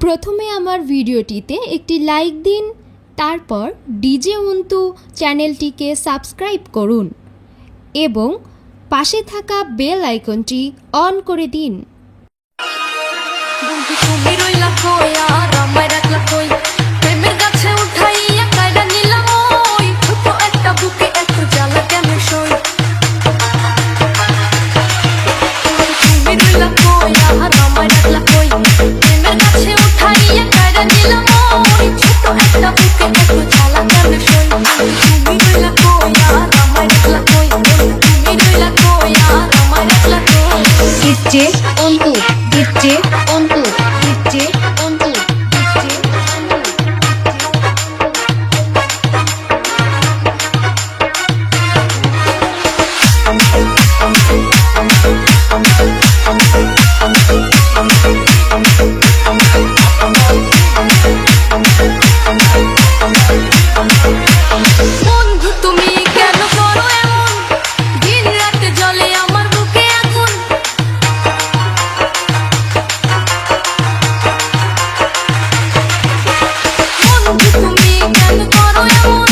প্রথমে আমার ভিডিওটিতে একটি লাইক দিন, তারপর ডিজে অন্তু চ্যানেলটিকে সাবস্ক্রাইব করুন এবং পাশে থাকা বেল আইকনটি অন করে দিন। DJ Ontu, DJ Ontu, DJ Ontu, DJ বন্ধু তুমি কেন করো এমন, দিন রাত জলে আমার বুকে আগুন। বন্ধু তুমি কেন করো এমন,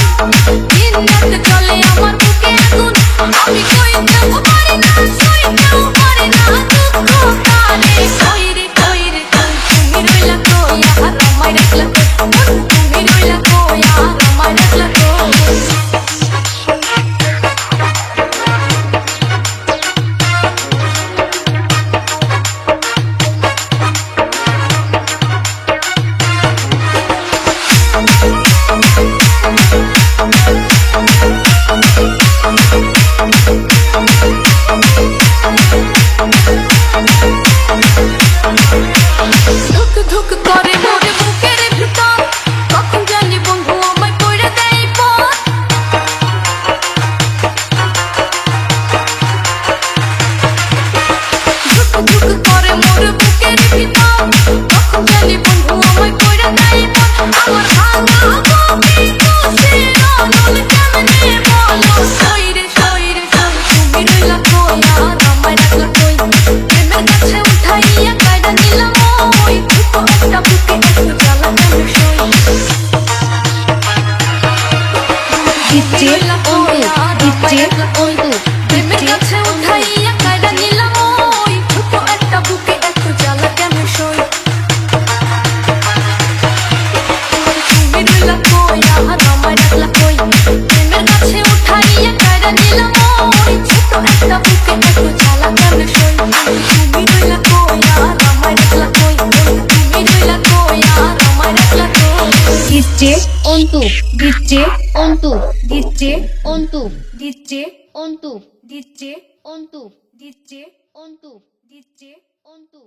দিন রাত জলে আমার বুকে আগুন। আমি কইতেও পারি না, সইতেও পারি না দুঃখ কারে। কইরে কইরে তুমি রইলা কই, আর আমায় রাখলা কই। তুমি রইলা কই, আর আমায় রাখলা কই। ধুক ধুক করে মোরে বুকের ভিতর, কখন জানি বন্ধু আমায় কইরা দেয় পথ। ধুক ধুক করে মোরে বুকের ভিতর, কখন জানি বন্ধু আমায় কইরা দেয় পথ। আমার ভাঙা বুকে খুশির অনল কেমনে বলো। সইরে সইরে সই তুমি রইলা কই, আর আমায় রাখলা কই। প্রেমের কাছে উঠাইয়া কাইরা নিলাম ওই, ছোট একটা বুকে একটু জ্বালা কেন সই। DJ Ontu, DJ Ontu, প্রেমের কাছে উঠাইয়া কাইরা নিলাম ওই, ছোট একটা বুকে একটু জ্বালা কেন সই। তুমি রইলা কই, আর আমায় রাখলা কই। প্রেমের কাছে উঠাইয়া কাইরা নিলাম ওই, ছোট একটা বুকে একটু জ্বালা কেন সই। তুমি রইলা কই, আর আমায় রাখলা কই। তুমি রইলা কই, আর আমায় রাখলা কই। DJ Ontu, DJ Ontu, DJ Ontu, DJ Ontu, DJ Ontu, DJ Ontu, DJ Ontu.